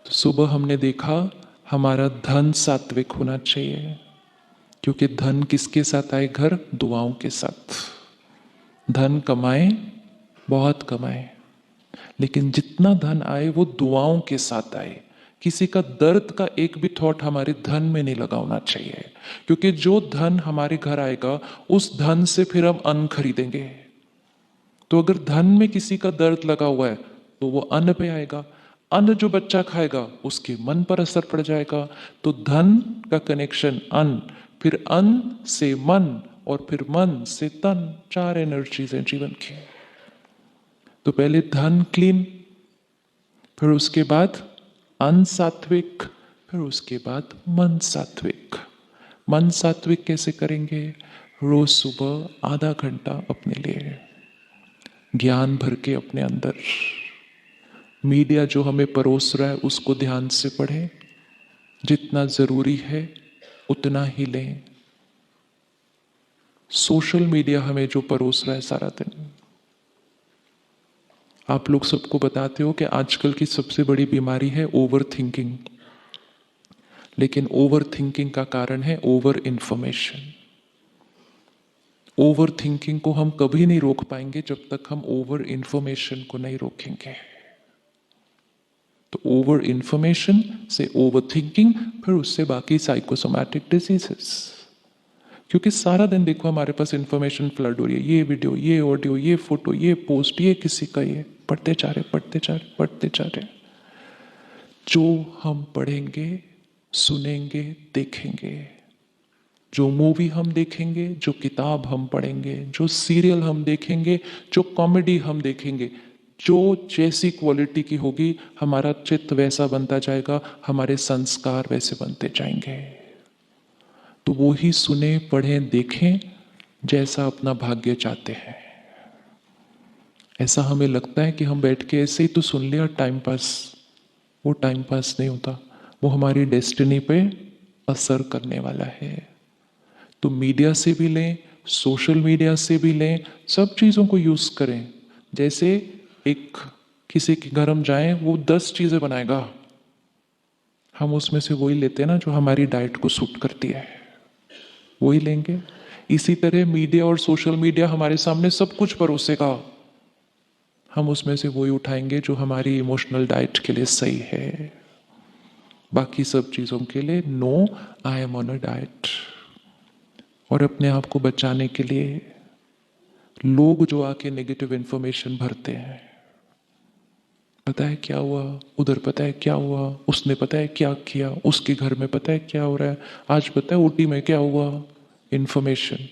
तो सुबह हमने देखा हमारा धन सात्विक होना चाहिए, क्योंकि धन किसके साथ आए घर? दुआओं के साथ। धन कमाए, बहुत कमाए, लेकिन जितना धन आए वो दुआओं के साथ आए। किसी का दर्द का एक भी थॉट हमारे धन में नहीं लगा होना चाहिए, क्योंकि जो धन हमारे घर आएगा उस धन से फिर हम अन्न खरीदेंगे। तो अगर धन में किसी का दर्द लगा हुआ है तो वो अन्न पे आएगा। अन्न जो बच्चा खाएगा उसके मन पर असर पड़ जाएगा। तो धन का कनेक्शन अन्न, फिर अन्न से मन, और फिर मन से तन। चार एनर्जीज हैं जीवन की। तो पहले धन क्लीन, फिर उसके बाद अन्न सात्विक, फिर उसके बाद मन सात्विक। मन सात्विक कैसे करेंगे? रोज सुबह आधा घंटा अपने लिए ज्ञान भर के अपने अंदर। मीडिया जो हमें परोस रहा है उसको ध्यान से पढ़ें, जितना जरूरी है उतना ही लें। सोशल मीडिया हमें जो परोस रहा है सारा दिन, आप लोग सबको बताते हो कि आजकल की सबसे बड़ी बीमारी है ओवर थिंकिंग। लेकिन ओवर थिंकिंग का कारण है ओवर इंफॉर्मेशन। ओवर थिंकिंग को हम कभी नहीं रोक पाएंगे जब तक हम ओवर इंफॉर्मेशन को नहीं रोकेंगे। तो ओवर इंफॉर्मेशन से ओवर थिंकिंग, फिर उससे बाकी साइकोसोमैटिक डिजीजेस। क्योंकि सारा दिन देखो हमारे पास इंफॉर्मेशन फ्लड हो रही है, ये वीडियो, ये ऑडियो, ये फोटो, ये पोस्ट, ये किसी का, ये पढ़ते जा रहे, पढ़ते जा रहे, पढ़ते जा रहे। जो हम पढ़ेंगे, सुनेंगे, देखेंगे, जो मूवी हम देखेंगे, जो किताब हम पढ़ेंगे, जो सीरियल हम देखेंगे, जो कॉमेडी हम देखेंगे, जो जैसी क्वालिटी की होगी हमारा चित्त वैसा बनता जाएगा, हमारे संस्कार वैसे बनते जाएंगे। तो वो ही सुने, पढ़ें, देखें जैसा अपना भाग्य चाहते हैं। ऐसा हमें लगता है कि हम बैठ के ऐसे ही तो सुन लिया टाइम पास, वो टाइम पास नहीं होता, वो हमारी डेस्टिनी पे असर करने वाला है। तो मीडिया से भी लें, सोशल मीडिया से भी लें, सब चीज़ों को यूज करें। जैसे एक किसी के घर हम जाएं, वो 10 चीज़ें बनाएगा, हम उसमें से वही लेते हैं ना जो हमारी डाइट को सूट करती है, वही लेंगे। इसी तरह मीडिया और सोशल मीडिया हमारे सामने सब कुछ परोसेगा, हम उसमें से वही उठाएंगे जो हमारी इमोशनल डाइट के लिए सही है। बाकी सब चीज़ों के लिए no, I am on a diet. और अपने आप को बचाने के लिए लोग जो आके नेगेटिव इंफॉर्मेशन भरते हैं, पता है क्या हुआ उधर, पता है क्या हुआ, उसने पता है क्या किया, उसके घर में पता है क्या हो रहा है, आज पता है ऊटी में क्या हुआ। इंफॉर्मेशन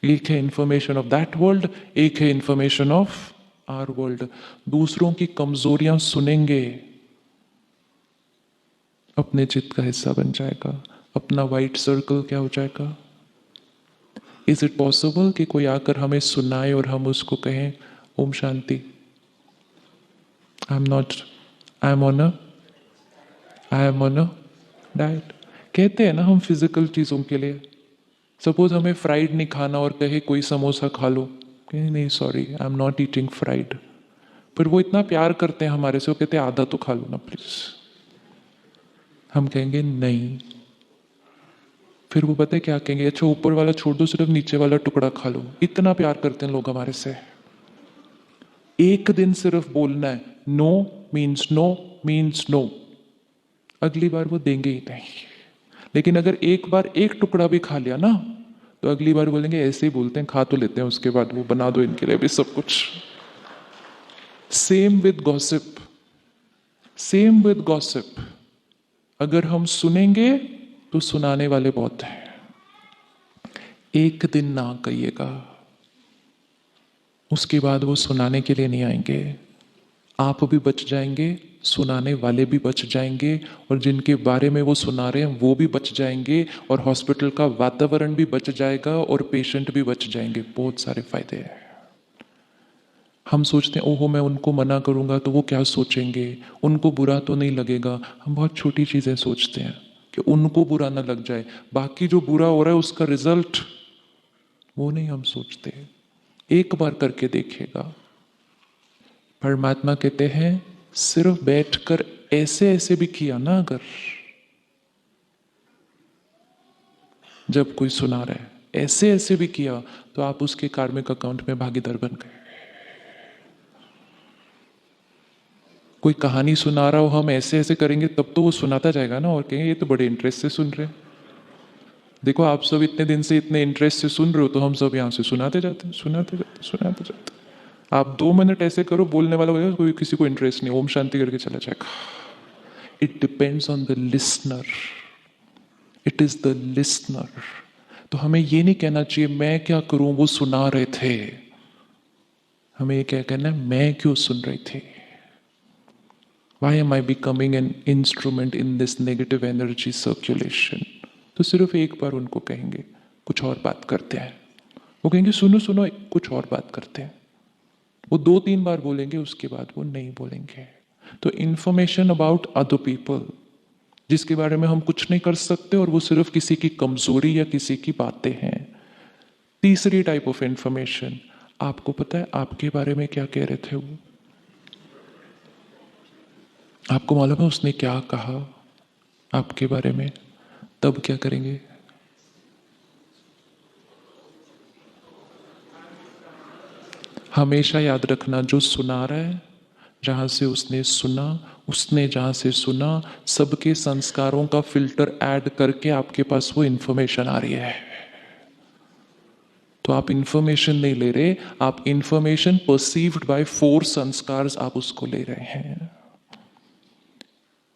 एक है इंफॉर्मेशन ऑफ दैट वर्ल्ड, एक है इंफॉर्मेशन ऑफ आवर वर्ल्ड। दूसरों की कमजोरियां सुनेंगे, अपने चित्त का हिस्सा बन जाएगा, अपना वाइट सर्कल क्या हो जाएगा। इज इट पॉसिबल कि कोई आकर हमें सुनाए और हम उसको कहें ओम शांति, I am not, I am on a, I am on a diet. कहते हैं ना हम फिजिकल चीजों के लिए, सपोज हमें फ्राइड नहीं खाना और कहे कोई समोसा खा लो, कहे नहीं sorry I am not eating fried. फिर वो इतना प्यार करते हैं हमारे से, वो कहते हैं आधा तो खा लो ना प्लीज। हम कहेंगे नहीं, फिर वो पता है क्या कहेंगे, अच्छा ऊपर वाला छोड़ दो, सिर्फ नीचे वाला टुकड़ा खा लो। इतना प्यार करते हैं लोग हमारे से। एक दिन सिर्फ बोलना है no means no means no, अगली बार वो देंगे ही नहीं। लेकिन अगर एक बार एक टुकड़ा भी खा लिया ना, तो अगली बार बोलेंगे ऐसे ही बोलते हैं, खा तो लेते हैं, उसके बाद वो बना दो इनके लिए भी सब कुछ। Same with gossip, same with gossip. अगर हम सुनेंगे तो सुनाने वाले बहुत हैं। एक दिन ना कहिएगा, उसके बाद वो सुनाने के लिए नहीं आएंगे। आप भी बच जाएंगे, सुनाने वाले भी बच जाएंगे, और जिनके बारे में वो सुना रहे हैं वो भी बच जाएंगे, और हॉस्पिटल का वातावरण भी बच जाएगा, और पेशेंट भी बच जाएंगे। बहुत सारे फायदे हैं। हम सोचते हैं ओहो मैं उनको मना करूंगा तो वो क्या सोचेंगे, उनको बुरा तो नहीं लगेगा। हम बहुत छोटी चीजें सोचते हैं कि उनको बुरा ना लग जाए, बाकी जो बुरा हो रहा है उसका रिजल्ट वो नहीं हम सोचते। एक बार करके देखिएगा। परमात्मा कहते हैं सिर्फ बैठकर ऐसे ऐसे भी किया ना, अगर जब कोई सुना रहा है ऐसे ऐसे भी किया तो आप उसके कार्मिक अकाउंट में भागीदार बन गए। कोई कहानी सुना रहा हो, हम ऐसे ऐसे करेंगे तब तो वो सुनाता जाएगा ना, और कहेंगे ये तो बड़े इंटरेस्ट से सुन रहे हैं। देखो आप सब इतने दिन से इतने इंटरेस्ट से सुन रहे हो, तो हम सब यहाँ से सुनाते जाते हैं, सुनाते जाते, सुनाते जाते। आप 2 मिनट ऐसे करो, बोलने वाला बोलेगा, कोई किसी को इंटरेस्ट नहीं, ओम शांति करके चला जाएगा। It depends on the listener, it is the listener. तो हमें ये नहीं कहना चाहिए मैं क्या करूं, वो सुना रहे थे। हमें ये क्या कहना है, मैं क्यों सुन रही थी। Why am I becoming an instrument in this negative energy circulation? तो सिर्फ एक बार उनको कहेंगे, कुछ और बात करते हैं। वो कहेंगे सुनो सुनो, कुछ और बात करते हैं। वो 2-3 बार बोलेंगे, उसके बाद वो नहीं बोलेंगे। तो इंफॉर्मेशन अबाउट अदर पीपल, जिसके बारे में हम कुछ नहीं कर सकते, और वो सिर्फ किसी की कमजोरी या किसी की बातें हैं। तीसरी टाइप ऑफ इंफॉर्मेशन, आपको पता है आपके बारे में क्या कह रहे थे वो, आपको मालूम है उसने क्या कहा आपके बारे में, तब क्या करेंगे। हमेशा याद रखना, जो सुना रहा है, जहां से उसने सुना, उसने जहां से सुना, सबके संस्कारों का फिल्टर ऐड करके आपके पास वो इंफॉर्मेशन आ रही है। तो आप इंफॉर्मेशन नहीं ले रहे, आप इंफॉर्मेशन परसीव्ड बाय 4 संस्कार्स आप उसको ले रहे हैं।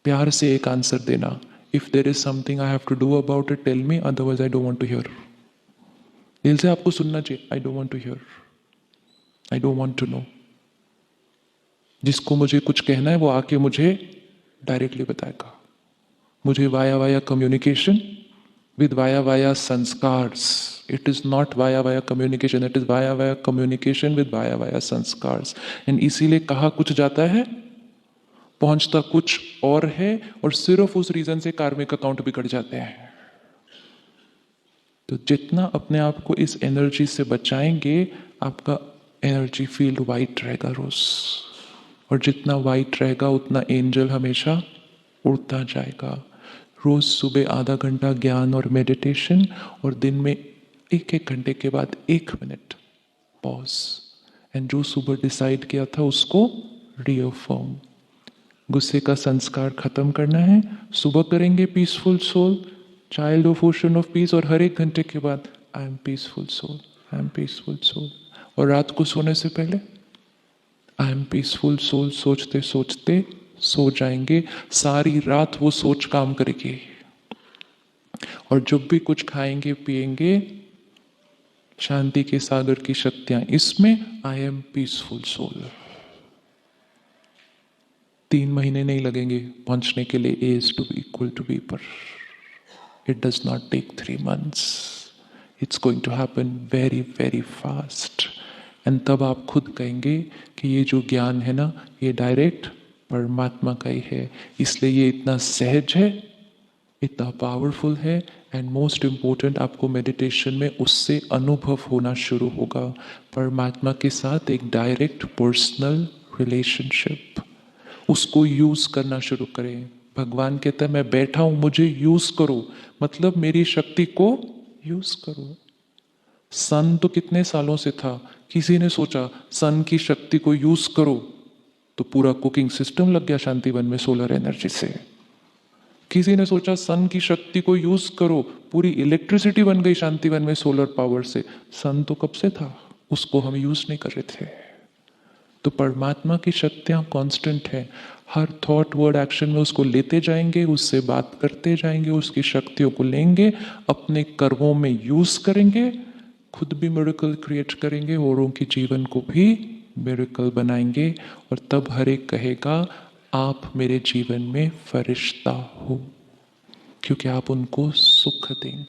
प्यार से एक आंसर देना, if there is something I have to do about it tell me, otherwise I don't want to hear. दिल से आपको सुनना चाहिए, I don't want to hear, I don't want to know. जिसको मुझे कुछ कहना है वो आके मुझे डायरेक्टली बताएगा। मुझे via via communication with via via संस्कार्स, it is not via via communication, it is via via communication with via via संस्कार्स। And इसीलिए कहा कुछ जाता है, पहुंचता कुछ और है, और सिर्फ उस रीजन से कार्मिक अकाउंट बिगड़ जाते हैं। तो जितना अपने आप को इस एनर्जी से बचाएंगे, आपका एनर्जी फील्ड वाइट रहेगा रोज, और जितना वाइट रहेगा उतना एंजल हमेशा उड़ता जाएगा। रोज सुबह आधा घंटा ज्ञान और मेडिटेशन, और दिन में 1-1 घंटे के बाद 1 मिनट पॉज, एंड जो सुबह डिसाइड किया था उसको रीअफर्म। गुस्से का संस्कार खत्म करना है, सुबह करेंगे peaceful soul, child of ocean of peace, और हर 1 घंटे के बाद I am peaceful soul, I am peaceful soul. और रात को सोने से पहले आई एम पीसफुल सोल सोचते सोचते सो जाएंगे। सारी रात वो सोच काम करेगी, और जब भी कुछ खाएंगे पिएंगे, शांति के सागर की शक्तियां इसमें, आई एम पीसफुल सोल। 3 महीने नहीं लगेंगे पहुंचने के लिए A is to be equal to B पर। It does not take 3 months, it's going to happen very very fast. And तब आप खुद कहेंगे कि ये जो ज्ञान है ना, ये डायरेक्ट परमात्मा का ही है, इसलिए ये इतना सहज है, इतना पावरफुल है। एंड मोस्ट इम्पोर्टेंट, आपको मेडिटेशन में उससे अनुभव होना शुरू होगा, परमात्मा के साथ एक डायरेक्ट पर्सनल रिलेशनशिप। उसको यूज करना शुरू करें। भगवान कहता है मैं बैठा हूं, मुझे यूज करो, मतलब मेरी शक्ति को यूज करो। सन तो कितने सालों से था, किसी ने सोचा सन की शक्ति को यूज करो, तो पूरा कुकिंग सिस्टम लग गया शांतिवन में सोलर एनर्जी से। किसी ने सोचा सन की शक्ति को यूज करो, पूरी इलेक्ट्रिसिटी बन गई शांतिवन में सोलर पावर से। सन तो कब से था, उसको हम यूज नहीं कर रहे थे। तो परमात्मा की शक्तियां कांस्टेंट है, हर थॉट वर्ड एक्शन में उसको लेते जाएंगे, उससे बात करते जाएंगे, उसकी शक्तियों को लेंगे, अपने कर्मों में यूज करेंगे, खुद भी मिरेकल क्रिएट करेंगे, औरों के जीवन को भी मिरेकल बनाएंगे। और तब हर एक कहेगा आप मेरे जीवन में फरिश्ता हो, क्योंकि आप उनको सुख देंगे।